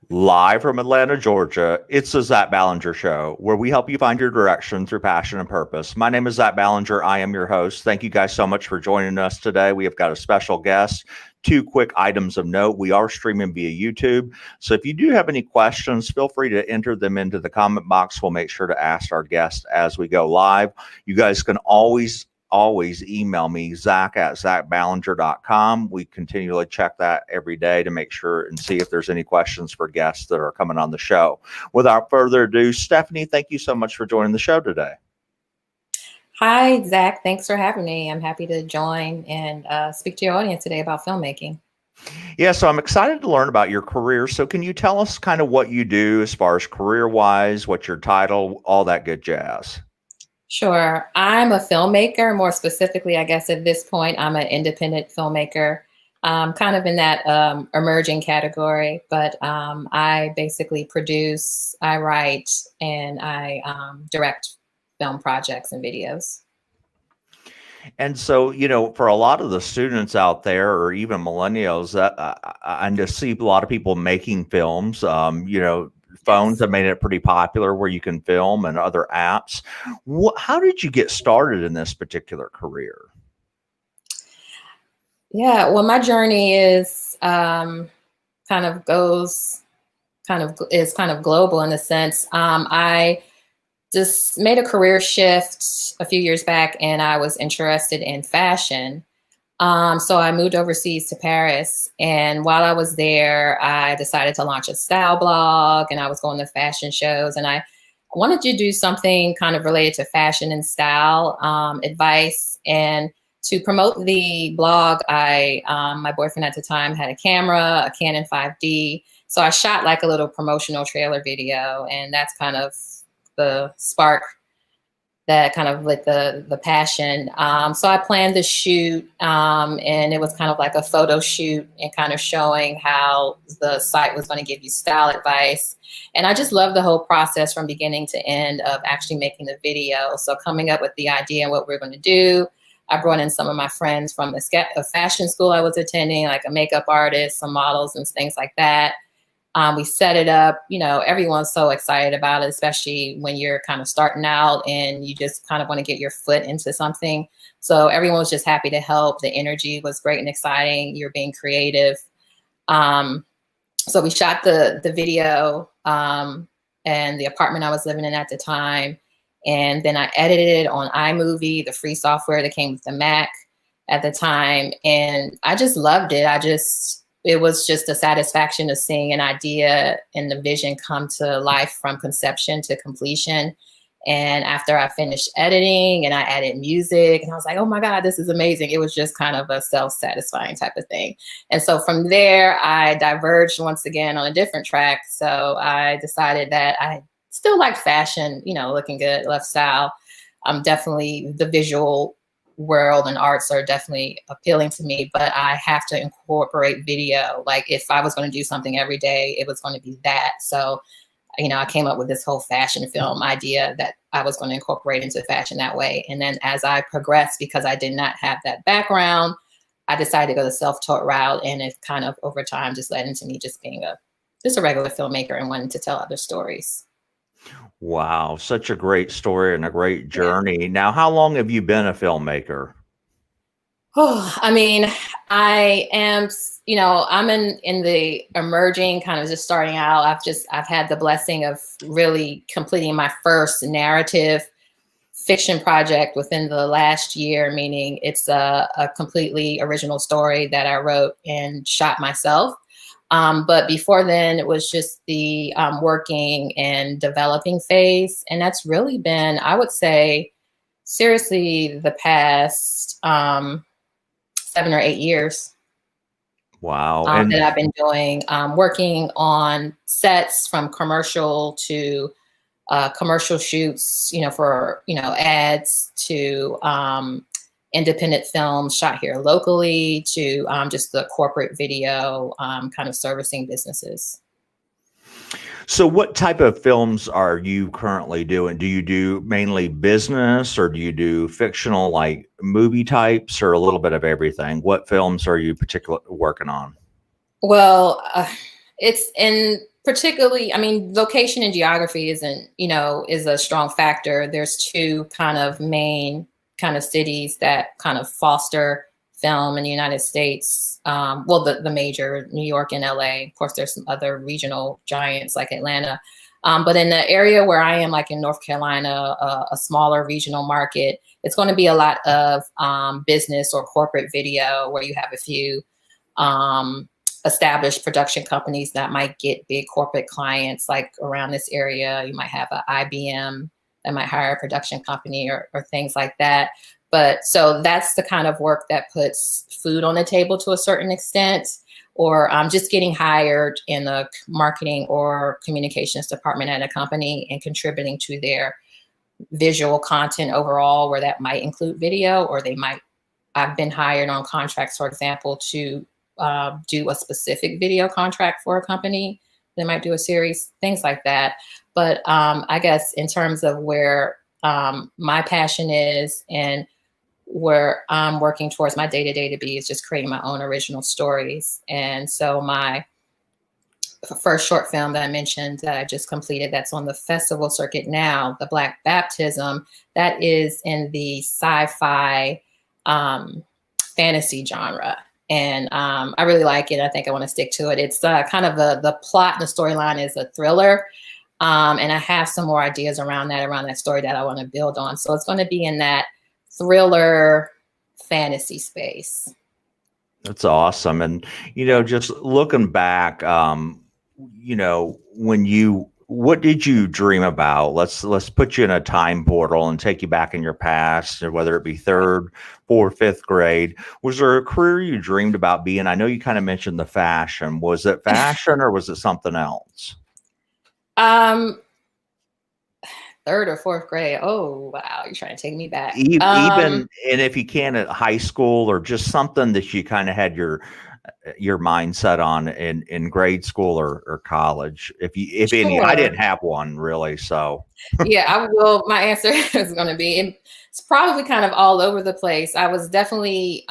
Live from Atlanta, Georgia, it's the Zach Ballinger Show, where we help you find your direction through passion and purpose. My name is Zach Ballinger. I am your host. Thank you guys so much for joining us today. We have got a special guest. Two quick items of note. We are streaming via YouTube. So if you do have any questions, feel free to enter them into the comment box. We'll make sure to ask our guests as we go live. You guys can always email me, Zach at zachballinger.com. We continually check that every day to make sure and see if there's any questions for guests that are coming on the show. Without further ado, Stephanie, thank you so much for joining the show today. Hi, Zach. Thanks for having me. I'm happy to join and speak to your audience today about filmmaking. Yeah, so I'm excited to learn about your career. So can you tell us kind of what you do as far as career-wise, what's your title, all that good jazz? Sure. I'm a filmmaker. More specifically, I guess at this point, I'm an independent filmmaker, kind of in that emerging category. But I basically produce, I write, and I direct film projects and videos. And so, for a lot of the students out there, or even millennials, I just see a lot of people making films. Phones Yes. have made it pretty popular where you can film and other apps. How did you get started in this particular career? Yeah. Well, my journey is kind of goes kind of global in a sense. I just made a career shift a few years back and I was interested in fashion. So I moved overseas to Paris. And while I was there, I decided to launch a style blog and I was going to fashion shows. And I wanted to do something kind of related to fashion and style advice. And to promote the blog, my boyfriend at the time had a camera, a Canon 5D. So I shot like a little promotional trailer video. And that's kind of the spark that kind of lit the passion. So I planned the shoot, and it was kind of like a photo shoot and kind of showing how the site was going to give you style advice. And I just love the whole process from beginning to end of actually making the video. So coming up with the idea and what we're going to do. I brought in some of my friends from a fashion school I was attending, like a makeup artist, some models and things like that. We set it up, everyone's so excited about it, especially when you're kind of starting out and you just kind of want to get your foot into something. So everyone was just happy to help. The energy was great and exciting. You're being creative. So we shot the video and the apartment I was living in at the time. And then I edited it on iMovie, the free software that came with the Mac at the time. And I just loved it. It was just a satisfaction of seeing an idea and the vision come to life from conception to completion. And after I finished editing and I added music and I was like, oh my God, this is amazing. It was just kind of a self-satisfying type of thing. And so from there, I diverged once again on a different track. So I decided that I still like fashion, looking good, love style. Definitely the visual world and arts are definitely appealing to me, but I have to incorporate video. Like if I was going to do something every day, it was going to be that. So, I came up with this whole fashion film idea that I was going to incorporate into fashion that way. And then as I progressed, because I did not have that background, I decided to go the self-taught route. And it kind of over time just led into me just being a regular filmmaker and wanting to tell other stories. Wow, such a great story and a great Yeah. journey. Now, how long have you been a filmmaker? Oh, I mean, I am, I'm in the emerging kind of just starting out. I've had the blessing of really completing my first narrative fiction project within the last year, meaning it's a completely original story that I wrote and shot myself. But before then, it was just the working and developing phase. And that's really been, I would say, seriously, the past 7 or 8 years Wow. And that I've been doing, working on sets from commercial to commercial shoots, for, ads to independent films shot here locally to just the corporate video kind of servicing businesses. so what type of films are you currently doing? Do you do mainly business or do you do fictional like movie types or a little bit of everything? What films are you particularly working on? Well, it's in particularly, I mean, location and geography isn't, is a strong factor. There's two kind of main kind of cities that kind of foster film in the United States. Well, the major, New York and LA. Of course, there's some other regional giants like Atlanta. But in the area where I am, like in North Carolina, a smaller regional market, it's going to be a lot of business or corporate video where you have a few established production companies that might get big corporate clients. Like around this area, you might have an IBM that might hire a production company or things like that. But so that's the kind of work that puts food on the table to a certain extent, or just getting hired in the marketing or communications department at a company and contributing to their visual content overall, where that might include video, or I've been hired on contracts, for example, to do a specific video contract for a company. They might do a series, things like that. But I guess in terms of where my passion is and where I'm working towards my day-to-day to be is just creating my own original stories. And so my first short film that I mentioned that I just completed, that's on the festival circuit now, The Black Baptism, that is in the sci-fi fantasy genre. And I really like it. I think I want to stick to it. It's kind of the plot and the storyline is a thriller. And I have some more ideas around that story that I want to build on. So it's going to be in that thriller fantasy space. That's awesome. And, just looking back, what did you dream about? Let's put you in a time portal and take you back in your past, or whether it be third, fourth, fifth grade. Was there a career you dreamed about being? I know you kind of mentioned the fashion. Was it fashion or was it something else? Third or fourth grade. Oh, wow. You're trying to take me back. Even, and if you can, at high school, or just something that you kind of had your mindset on in grade school or college, if any. I didn't have one really, so yeah, I will. My answer is going to be, it's probably kind of all over the place. I was definitely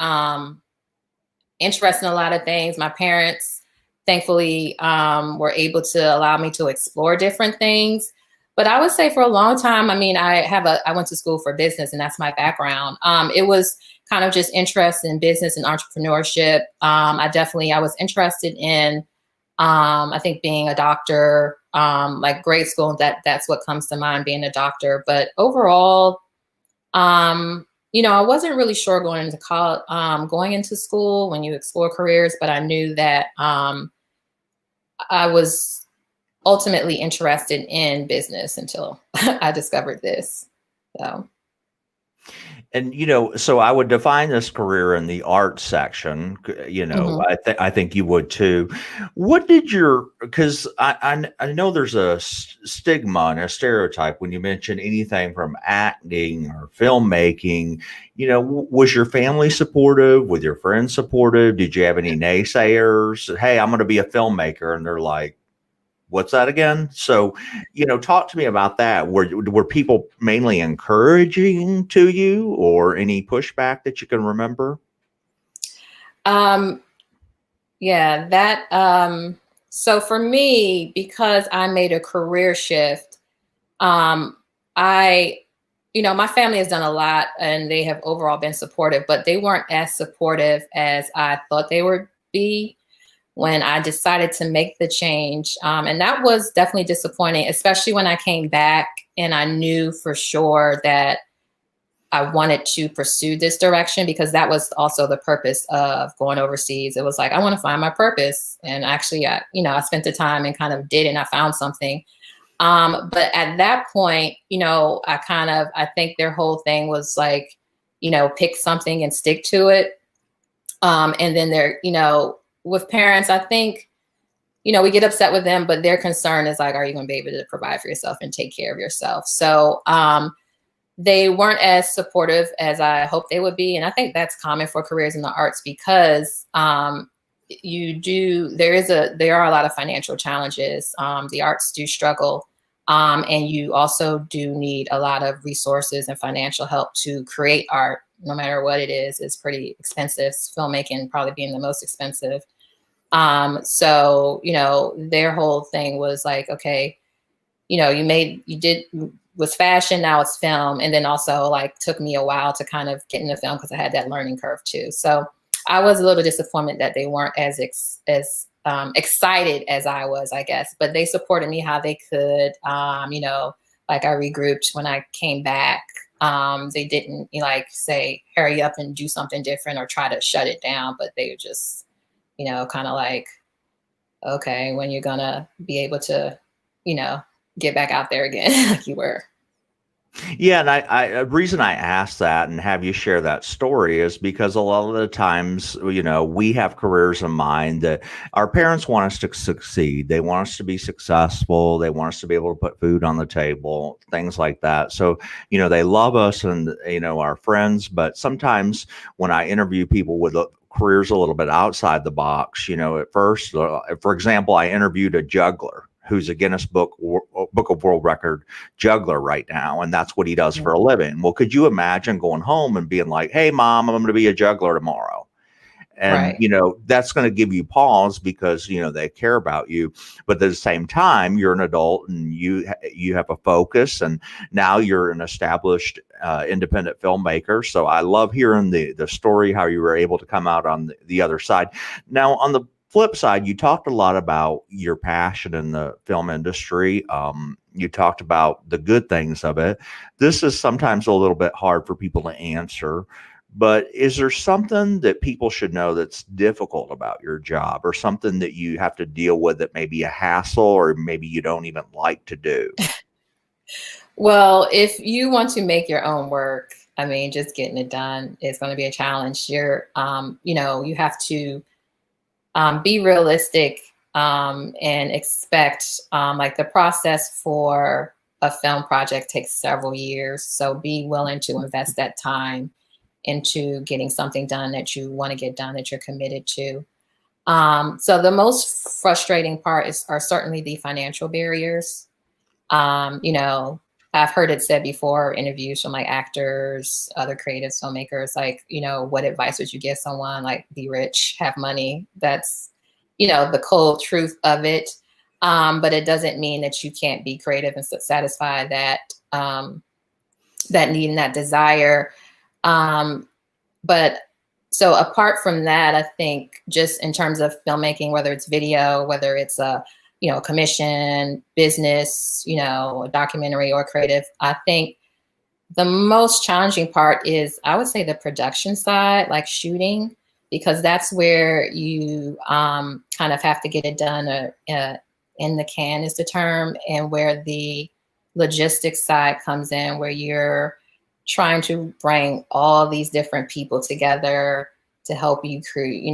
interested in a lot of things. My parents thankfully were able to allow me to explore different things. But I would say for a long time, I mean, I went to school for business, and that's my background. It was kind of just interest in business and entrepreneurship. I was interested in, I think, being a doctor, like grade school. That's what comes to mind, being a doctor. But overall, I wasn't really sure going into college, going into school when you explore careers. But I knew that I was ultimately interested in business until I discovered this. So. And, so I would define this career in the art section, Mm-hmm. I think you would too. What did because I know there's a stigma and a stereotype when you mention anything from acting or filmmaking. Was your family supportive? Was your friends supportive? Did you have any naysayers? Hey, I'm going to be a filmmaker. And they're like, what's that again? So, talk to me about that. Were people mainly encouraging to you, or any pushback that you can remember? Yeah, so for me, because I made a career shift, my family has done a lot and they have overall been supportive, but they weren't as supportive as I thought they would be when I decided to make the change. And that was definitely disappointing, especially when I came back and I knew for sure that I wanted to pursue this direction, because that was also the purpose of going overseas. It was like, I want to find my purpose. And actually, I spent the time and kind of did, and I found something. But at that point, I think their whole thing was like, pick something and stick to it. And then with parents, I think, we get upset with them, but their concern is like, are you going to be able to provide for yourself and take care of yourself? So they weren't as supportive as I hoped they would be. And I think that's common for careers in the arts, because there are a lot of financial challenges. The arts do struggle. And you also do need a lot of resources and financial help to create art, no matter what it is. It's pretty expensive. Filmmaking probably being the most expensive. So, their whole thing was like, okay, was fashion, now it's film. And then also like took me a while to kind of get into film because I had that learning curve too. So I was a little disappointed that they weren't as excited as I was, I guess, but they supported me how they could. Like I regrouped when I came back. They didn't like say, hurry up and do something different or try to shut it down, but they were just, kind of like, okay, when you're gonna be able to, get back out there again like you were. Yeah, and a reason I asked that and have you share that story is because a lot of the times, we have careers in mind that our parents want us to succeed. They want us to be successful. They want us to be able to put food on the table, things like that. So, they love us and, our friends. But sometimes when I interview people with careers a little bit outside the box, at first, for example, I interviewed a juggler who's a Guinness Book of World Record juggler right now, and that's what he does for a living. Well, could you imagine going home and being like, "Hey, Mom, I'm going to be a juggler tomorrow," and Right. that's going to give you pause because they care about you, but at the same time, you're an adult and you have a focus, and now you're an established independent filmmaker. So I love hearing the story how you were able to come out on the other side. Now on the flip side, you talked a lot about your passion in the film industry. You talked about the good things of it. This is sometimes a little bit hard for people to answer, but is there something that people should know that's difficult about your job or something that you have to deal with that may be a hassle or maybe you don't even like to do? Well, if you want to make your own work, I mean, just getting it done is going to be a challenge. You have to be realistic and expect like the process for a film project takes several years. So be willing to invest that time into getting something done that you want to get done that you're committed to. So the most frustrating part are certainly the financial barriers. Um, you know, I've heard it said before, interviews from like actors, other creative filmmakers, like, what advice would you give someone? Like, be rich, have money. That's, the cold truth of it. But it doesn't mean that you can't be creative and satisfy that need and that desire. Um, but so apart from that, I think just in terms of filmmaking, whether it's video, whether it's a commission, business, a documentary or creative, I think the most challenging part is, I would say, the production side, like shooting, because that's where you kind of have to get it done in the can is the term, and where the logistics side comes in, where you're trying to bring all these different people together to help you create,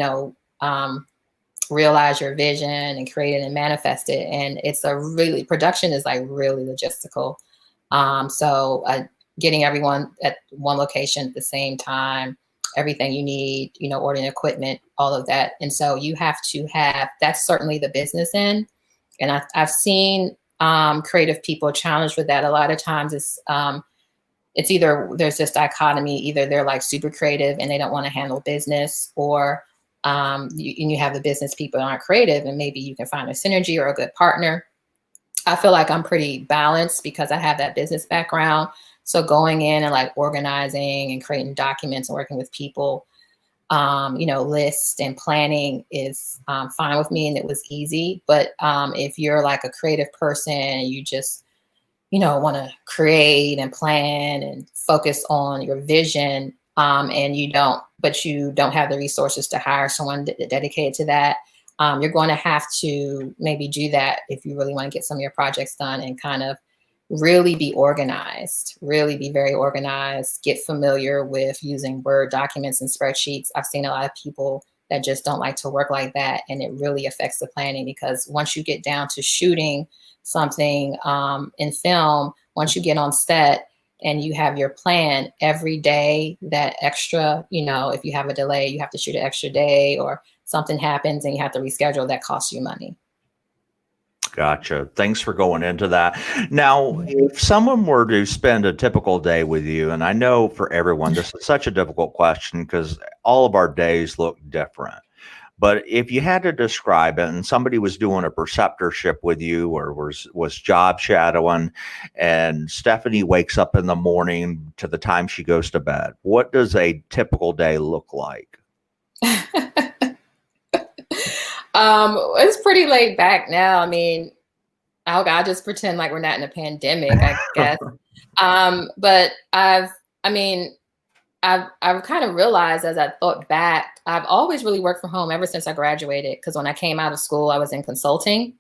realize your vision and create it and manifest it. And production is like really logistical. So getting everyone at one location at the same time, everything you need, ordering equipment, all of that. And so you have to that's certainly the business end. And I've seen creative people challenged with that. A lot of times it's either there's this dichotomy, either they're like super creative and they don't want to handle business, or you have the business people that aren't creative, and maybe you can find a synergy or a good partner. I feel like I'm pretty balanced because I have that business background. So going in and like organizing and creating documents and working with people, lists and planning is fine with me, and it was easy. But if you're like a creative person and you just want to create and plan and focus on your vision, and you don't have the resources to hire someone dedicated to that, you're going to have to maybe do that if you really want to get some of your projects done, and kind of really be organized, really be very organized, get familiar with using Word documents and spreadsheets. I've seen a lot of people that just don't like to work like that, and it really affects the planning, because once you get down to shooting something in film, once you get on set and you have your plan every day, that extra, if you have a delay, you have to shoot an extra day, or something happens and you have to reschedule, that costs you money. Gotcha. Thanks for going into that. Now, if someone were to spend a typical day with you, and I know for everyone, this is such a difficult question because all of our days look different. But if you had to describe it, and somebody was doing a preceptorship with you, or was job shadowing, and Stephanie wakes up in the morning to the time she goes to bed, what does a typical day look like? It's pretty laid back now. I mean, I'll just pretend like we're not in a pandemic, I guess. But I mean, I've kind of realized as I thought back, I've always really worked from home ever since I graduated. Because when I came out of school, I was in consulting.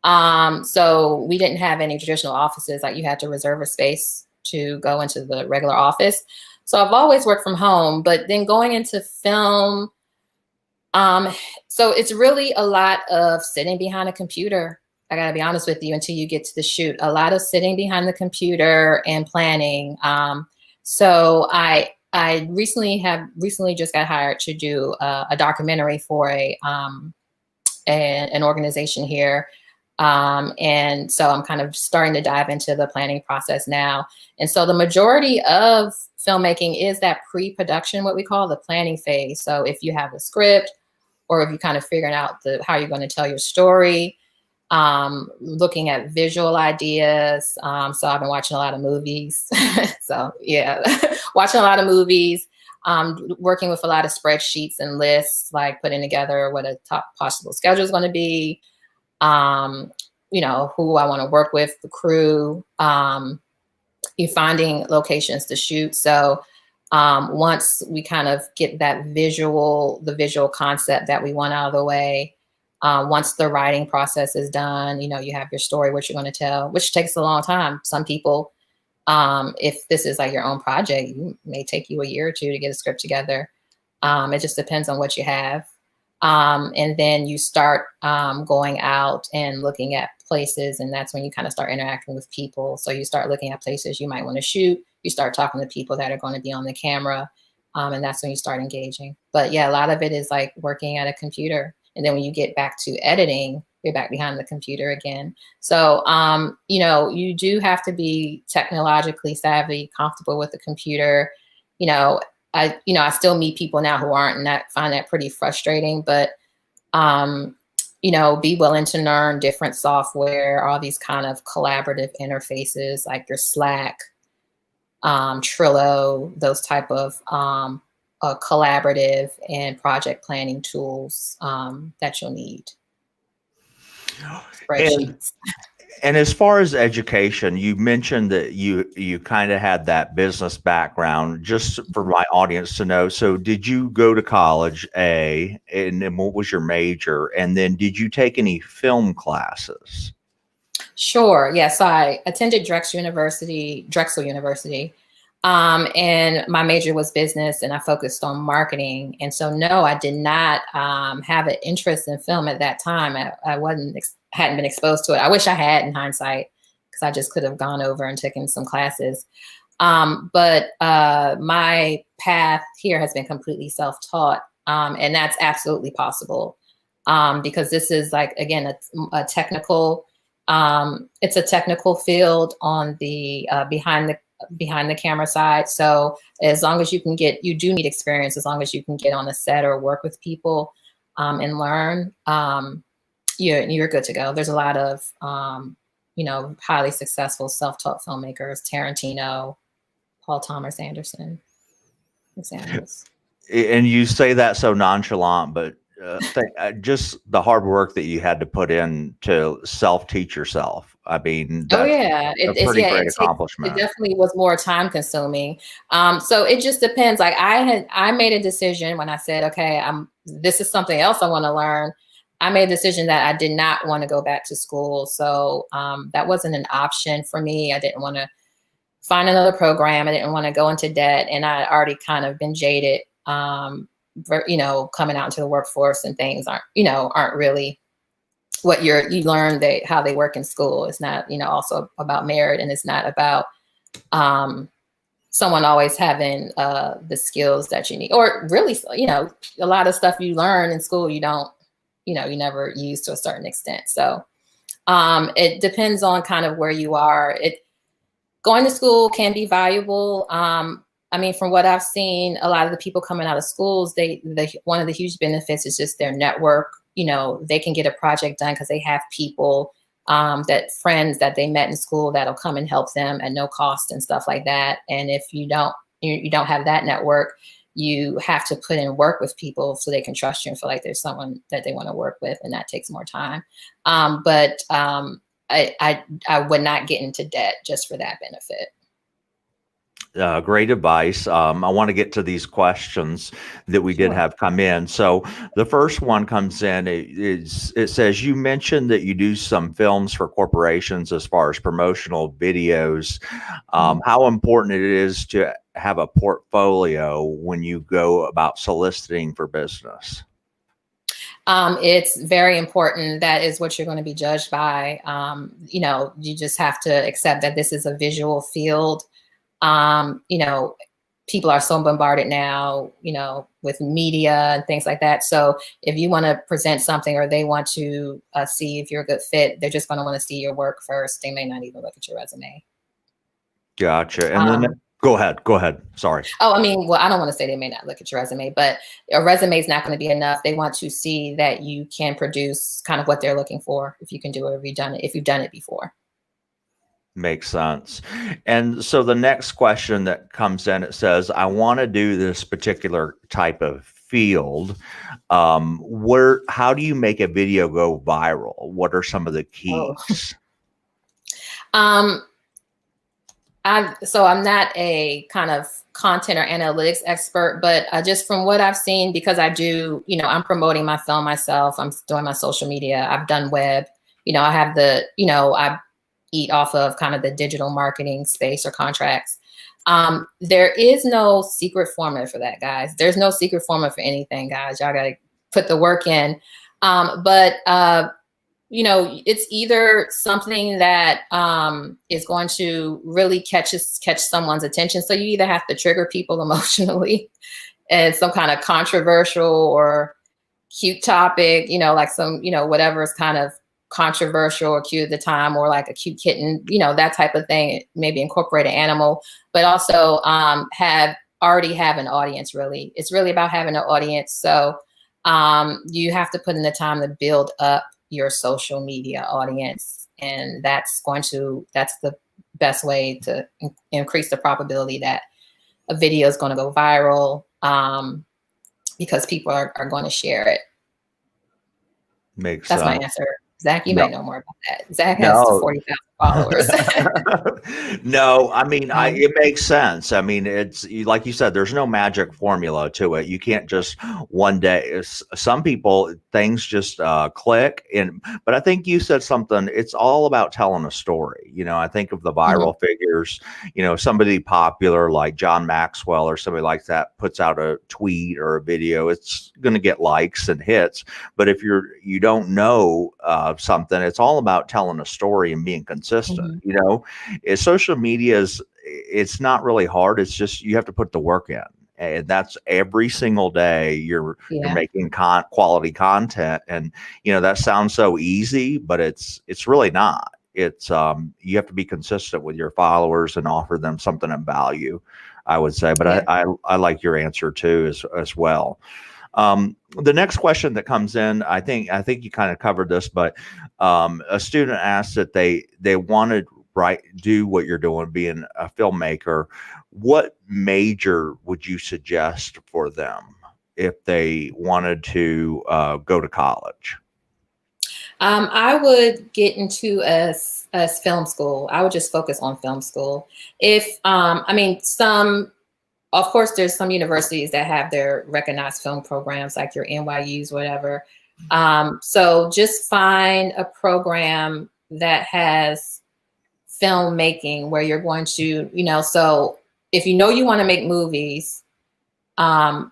So we didn't have any traditional offices. Like you had to reserve a space to go into the regular office. So I've always worked from home. But then going into film, so it's really a lot of sitting behind a computer. I gotta be honest with you, until you get to the shoot, a lot of sitting behind the computer and planning. So I recently just got hired to do a documentary for an organization here. And so I'm kind of starting to dive into the planning process now. And so the majority of filmmaking is that pre-production, what we call the planning phase. So if you have a script, or if you're kind of figuring out how you're going to tell your story, looking at visual ideas. So I've been watching a lot of movies. So yeah, watching a lot of movies, working with a lot of spreadsheets and lists, like putting together what a top possible schedule is going to be, you know, who I want to work with, the crew, you finding locations to shoot. So once we kind of get the visual concept that we want out of the way, once the writing process is done, you know, you have your story, what you're going to tell, which takes a long time. Some people, if this is like your own project, it may take you a year or two to get a script together. It just depends on what you have. And then you start going out and looking at places, and that's when you kind of start interacting with people. So you start looking at places you might want to shoot. You start talking to people that are going to be on the camera, and that's when you start engaging. But yeah, a lot of it is like working at a computer. And then when you get back to editing, you're back behind the computer again. So, you know, you do have to be technologically savvy, comfortable with the computer. You know, I still meet people now who aren't, and that find that pretty frustrating. But, you know, be willing to learn different software, all these kind of collaborative interfaces like your Slack, Trello, those type of collaborative and project planning tools that you'll need. Spreadsheets. And as far as education, you mentioned that you kind of had that business background. Just for my audience to know, so did you go to college, and what was your major? And then did you take any film classes? Sure. Yes, I attended Drexel University. And my major was business, and I focused on marketing. And so, no, I did not have an interest in film at that time. I hadn't been exposed to it. I wish I had, in hindsight, because I just could have gone over and taken some classes. But my path here has been completely self-taught, and that's absolutely possible, because this is, like, again, a technical. It's a technical field on the behind the camera side. So as long as you do need experience, as long as you can get on a set or work with people and learn, you're good to go. There's a lot of, you know, highly successful self-taught filmmakers, Tarantino, Paul Thomas Anderson, examples. And you say that so nonchalant, but just the hard work that you had to put in to self-teach yourself. I mean, that's a pretty great accomplishment. It definitely was more time consuming. So it just depends. Like I made a decision when I said, okay, this is something else I want to learn. I made a decision that I did not want to go back to school. So that wasn't an option for me. I didn't want to find another program. I didn't want to go into debt, and I had already kind of been jaded. You know, coming out into the workforce, and things aren't really what you learn how they work in school. It's not, you know, also about merit, and it's not about someone always having the skills that you need, or really, you know, a lot of stuff you learn in school you don't, you know, you never use to a certain extent. So it depends on kind of where you are. Going to school can be valuable. I mean, from what I've seen, a lot of the people coming out of schools, one of the huge benefits is just their network. You know, they can get a project done because they have people, that friends that they met in school that'll come and help them at no cost and stuff like that. And if you don't have that network, you have to put in work with people so they can trust you and feel like there's someone that they want to work with, and that takes more time. I would not get into debt just for that benefit. Great advice. I want to get to these questions that we did Sure. have come in. So the first one comes in. It says you mentioned that you do some films for corporations as far as promotional videos. Mhm. How important it is to have a portfolio when you go about soliciting for business? It's very important. That is what you're going to be judged by. You know, you just have to accept that this is a visual field. You know, people are so bombarded now, you know, with media and things like that. So if you want to present something, or they want to see if you're a good fit, they're just going to want to see your work first. They may not even look at your resume. Gotcha. And then Um, go ahead. Go ahead. Sorry. oh, I mean, well, I don't want to say they may not look at your resume, but a resume is not going to be enough. They want to see that you can produce kind of what they're looking for. If you can do it, if you've done it before. Makes sense. And so the next question that comes in, it says, I want to do this particular type of field. How do you make a video go viral? What are some of the Oh. keys? Um, I'm not a kind of content or analytics expert, but just from what I've seen, because I do, you know, I'm promoting my film myself. I'm doing my social media. I've done web. You know, I have I eat off of kind of the digital marketing space or contracts. There is no secret formula for that, guys. There's no secret formula for anything, guys. Y'all got to put the work in. But you know, it's either something that is going to really catch someone's attention. So you either have to trigger people emotionally, and some kind of controversial or cute topic, you know, like some, you know, whatever is kind of controversial or cute at the time, or like a cute kitten, you know, that type of thing. Maybe incorporate an animal, but also already have an audience. Really, it's really about having an audience. So you have to put in the time to build up your social media audience, and that's the best way to increase the probability that a video is going to go viral, because people are going to share it. Makes That's my sense. answer. Zach, you No. might know more about that. Zach has No. 40,000 followers. No, I mean, Um, it makes sense. I mean, like you said, there's no magic formula to it. You can't just one day. Some people, things just click. But I think you said something. It's all about telling a story. You know, I think of the mhm, viral figures. You know, somebody popular like John Maxwell or somebody like that puts out a tweet or a video. It's going to get likes and hits. But if you don't know something, it's all about telling a story and being consistent. mhm. You know, social media it's not really hard. It's just you have to put the work in, and that's every single day. You're Yeah, making quality content, and you know that sounds so easy, but it's really not. It's you have to be consistent with your followers and offer them something of value, I would say. But yeah. I like your answer too as well. The next question that comes in, I think you kind of covered this, but a student asked that they wanted do what you're doing, being a filmmaker. What major would you suggest for them if they wanted to go to college? I would get into a film school. I would just focus on film school. I mean, of course, there's some universities that have their recognized film programs, like your NYU's, whatever. So just find a program that has filmmaking where you're going to, you know, so if you know you want to make movies, find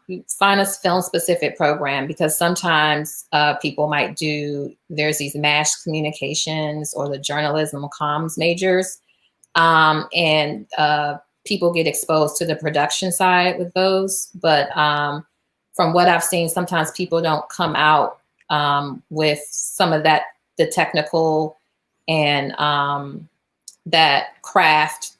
a film specific program, because sometimes people might there's these mass communications or the journalism or comms majors, and people get exposed to the production side with those. But from what I've seen, sometimes people don't come out with some of that, the technical and that craft,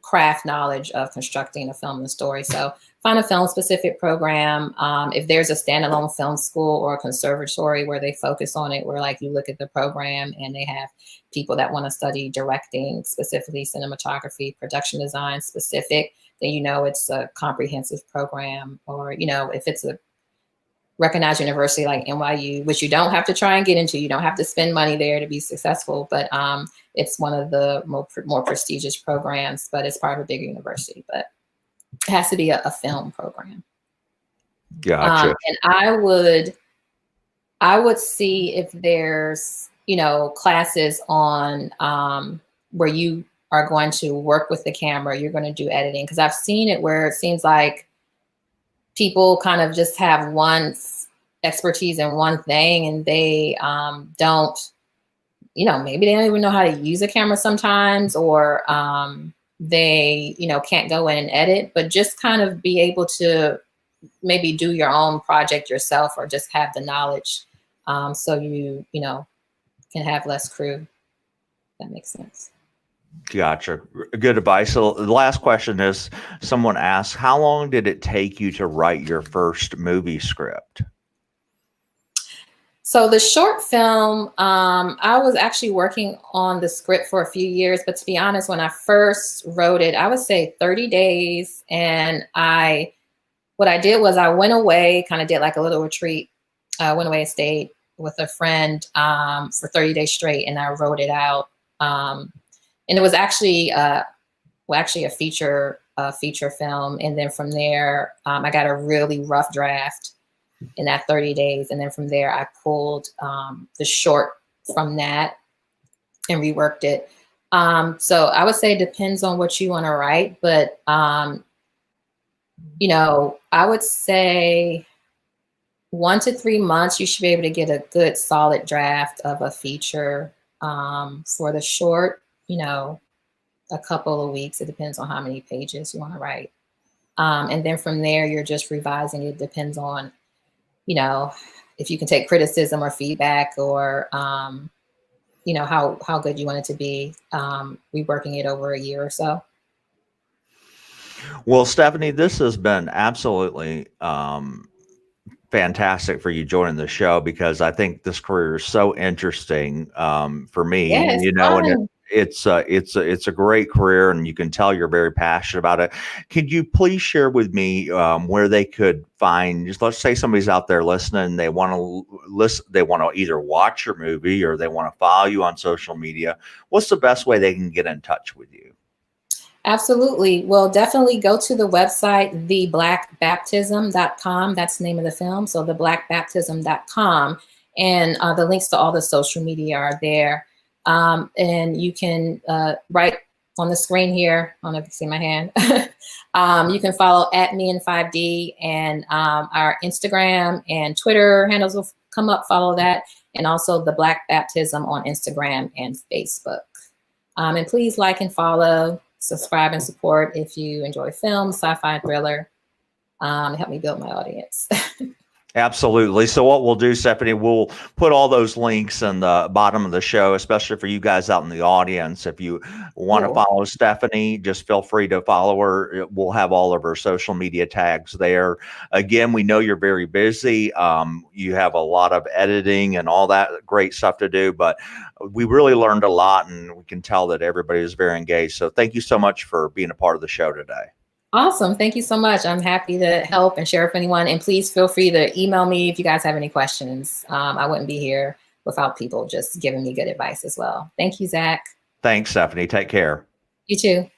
craft knowledge of constructing a film and story. So find a film specific program. If there's a standalone film school or a conservatory where they focus on it, where like you look at the program and they have people that want to study directing, specifically cinematography, production design specific, then it's a comprehensive program. Or, if it's a recognized university like NYU, which you don't have to try and get into, you don't have to spend money there to be successful, but it's one of the more prestigious programs, but it's part of a bigger university, but it has to be a film program. Gotcha. And I would see if there's, classes on where you are going to work with the camera, you're going to do editing. Because I've seen it where it seems like people kind of just have one expertise in one thing, and they don't, maybe they don't even know how to use a camera sometimes, or they, can't go in and edit, but just kind of be able to maybe do your own project yourself, or just have the knowledge, so you can have less crew. That makes sense. Gotcha. Good advice. So the last question is, someone asked, how long did it take you to write your first movie script? So the short film, I was actually working on the script for a few years, but to be honest, when I first wrote it, I would say 30 days. And what I did was I went away, kind of did like a little retreat, went away and stayed with a friend for 30 days straight, and I wrote it out. And it was actually, a feature film. And then from there, I got a really rough draft in that 30 days. And then from there, I pulled the short from that and reworked it. So I would say it depends on what you want to write. But, I would say 1 to 3 months, you should be able to get a good solid draft of a feature. For the short, a couple of weeks. It depends on how many pages you want to write. And then from there, you're just revising. It depends on, if you can take criticism or feedback, or, how good you want it to be, reworking it over a year or so. Well, Stephanie, this has been absolutely fantastic for you joining the show, because I think this career is so interesting for me. Yeah, And it's a great career, and you can tell you're very passionate about it. Could you please share with me where they could find? Just let's say somebody's out there listening, they want to listen, they want to either watch your movie or they want to follow you on social media. What's the best way they can get in touch with you? Absolutely. Well, definitely go to the website, theblackbaptism.com. That's the name of the film. So theblackbaptism.com. And the links to all the social media are there. And you can write on the screen here. I don't know if you can see my hand. You can follow @me-in-5D, and our Instagram and Twitter handles will come up. Follow that. And also the Black Baptism on Instagram and Facebook. And please like and follow, subscribe and support if you enjoy film, sci-fi, thriller. Help me build my audience. Absolutely. So what we'll do, Stephanie, we'll put all those links in the bottom of the show, especially for you guys out in the audience. If you want to follow Stephanie, just feel free to follow her. We'll have all of her social media tags there. Again, we know you're very busy. You have a lot of editing and all that great stuff to do, but we really learned a lot, and we can tell that everybody is very engaged. So thank you so much for being a part of the show today. Awesome. Thank you so much. I'm happy to help and share with anyone. And please feel free to email me if you guys have any questions. I wouldn't be here without people just giving me good advice as well. Thank you, Zach. Thanks, Stephanie. Take care. You too.